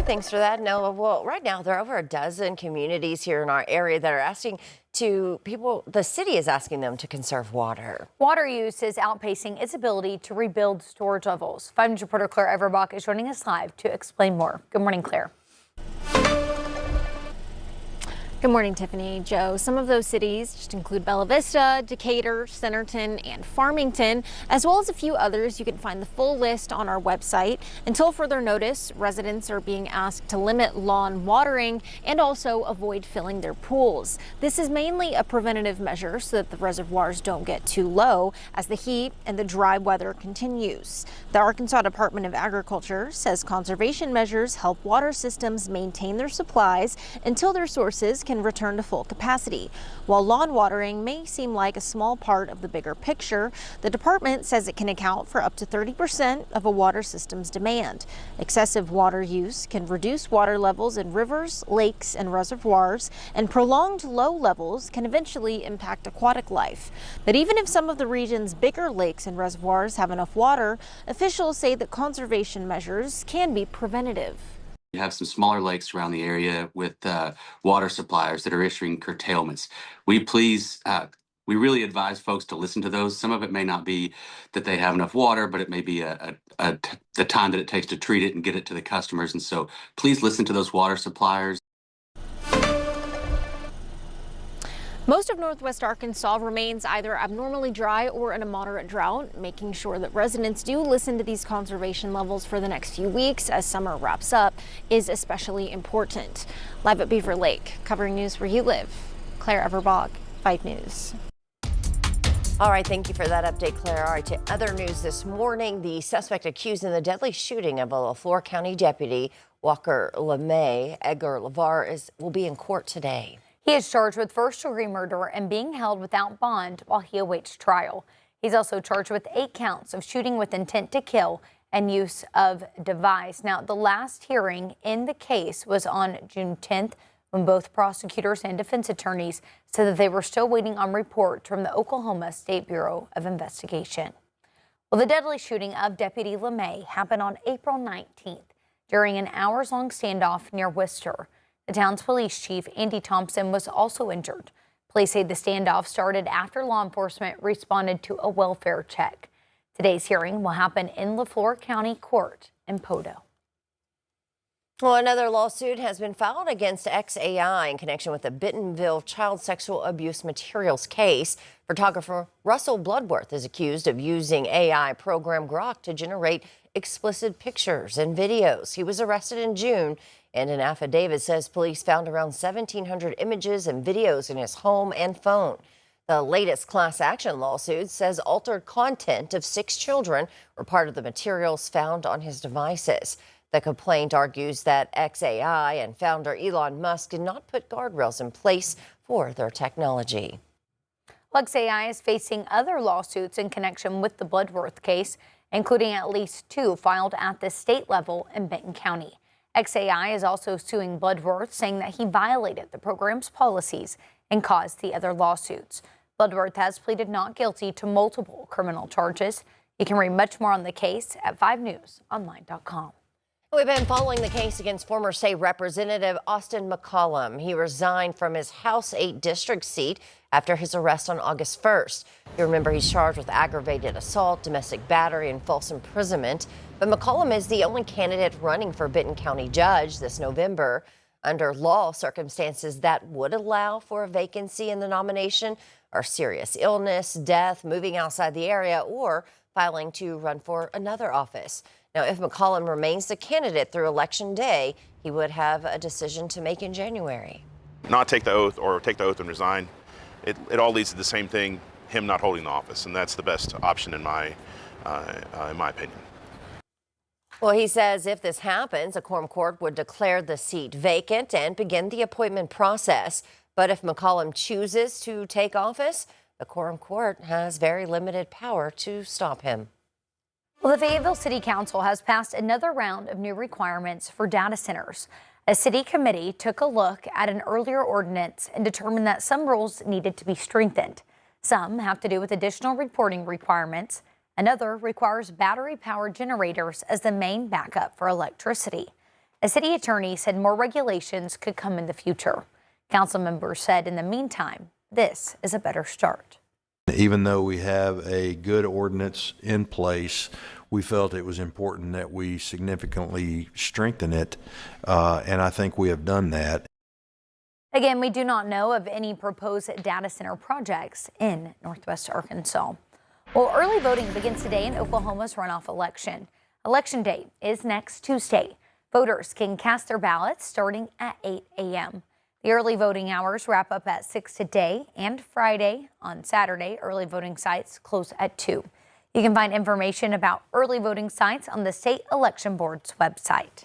right, thanks for that, Noah. Well, right now there are over a dozen communities here in our area that are asking the city is asking them to conserve water. Water use is outpacing its ability to rebuild storage levels. 5 News reporter Claire Everbach is joining us live to explain more. Good morning, Claire. Good morning, Tiffany. Joe, some of those cities just include Bella Vista, Decatur, Centerton, and Farmington, as well as a few others. You can find the full list on our website. Until further notice, residents are being asked to limit lawn watering and also avoid filling their pools. This is mainly a preventative measure so that the reservoirs don't get too low as the heat and the dry weather continues. The Arkansas Department of Agriculture says conservation measures help water systems maintain their supplies until their sources can return to full capacity. While lawn watering may seem like a small part of the bigger picture, the department says it can account for up to 30% of a water system's demand. Excessive water use can reduce water levels in rivers, lakes, and reservoirs, and prolonged low levels can eventually impact aquatic life. But even if some of the region's bigger lakes and reservoirs have enough water, officials say that conservation measures can be preventative. We have some smaller lakes around the area with water suppliers that are issuing curtailments. We really advise folks to listen to those. Some of it may not be that they have enough water, but it may be the time that it takes to treat it and get it to the customers. And so please listen to those water suppliers. Most of northwest Arkansas remains either abnormally dry or in a moderate drought. Making sure that residents do listen to these conservation levels for the next few weeks as summer wraps up is especially important. Live at Beaver Lake, covering news where you live, Claire Everbach, 5 News. All right, thank you for that update, Claire. All right, to other news this morning, the suspect accused in the deadly shooting of a LaFleur County deputy, Walker LeMay, Edgar LeVar, will be in court today. He is charged with first-degree murder and being held without bond while he awaits trial. He's also charged with 8 counts of shooting with intent to kill and use of device. Now, the last hearing in the case was on June 10th when both prosecutors and defense attorneys said that they were still waiting on reports from the Oklahoma State Bureau of Investigation. Well, the deadly shooting of Deputy LeMay happened on April 19th during an hours-long standoff near Worcester. The town's police chief, Andy Thompson, was also injured. Police say the standoff started after law enforcement responded to a welfare check. Today's hearing will happen in LaFleur County Court in Podo. Well, another lawsuit has been filed against XAI in connection with the Bentonville child sexual abuse materials case. Photographer Russell Bloodworth is accused of using AI program Grok to generate explicit pictures and videos. He was arrested in June, and an affidavit says police found around 1,700 images and videos in his home and phone. The latest class action lawsuit says altered content of 6 children were part of the materials found on his devices. The complaint argues that XAI and founder Elon Musk did not put guardrails in place for their technology. XAI is facing other lawsuits in connection with the Bloodworth case, including at least 2 filed at the state level in Benton County. XAI is also suing Bloodworth, saying that he violated the program's policies and caused the other lawsuits. Bloodworth has pleaded not guilty to multiple criminal charges. You can read much more on the case at 5newsonline.com. We've been following the case against former state representative Austin McCollum. He resigned from his House 8 district seat after his arrest on August 1st. You remember he's charged with aggravated assault, domestic battery, and false imprisonment. But McCollum is the only candidate running for Benton County judge this November. Under law, circumstances that would allow for a vacancy in the nomination are serious illness, death, moving outside the area, or filing to run for another office. Now, if McCollum remains the candidate through Election Day, he would have a decision to make in January. Not take the oath or take the oath and resign. It all leads to the same thing, him not holding the office, and that's the best option in my opinion. Well, he says if this happens, a quorum court would declare the seat vacant and begin the appointment process. But if McCollum chooses to take office, the quorum court has very limited power to stop him. Well, the Fayetteville City Council has passed another round of new requirements for data centers. A city committee took a look at an earlier ordinance and determined that some rules needed to be strengthened. Some have to do with additional reporting requirements. Another requires battery-powered generators as the main backup for electricity. A city attorney said more regulations could come in the future. Council members said in the meantime, this is a better start. Even though we have a good ordinance in place, we felt it was important that we significantly strengthen it, and I think we have done that. Again, we do not know of any proposed data center projects in Northwest Arkansas. Well, early voting begins today in Oklahoma's runoff election. Election day is next Tuesday. Voters can cast their ballots starting at 8 a.m. The early voting hours wrap up at 6 today and Friday. On Saturday, early voting sites close at 2. You can find information about early voting sites on the State Election Board's website.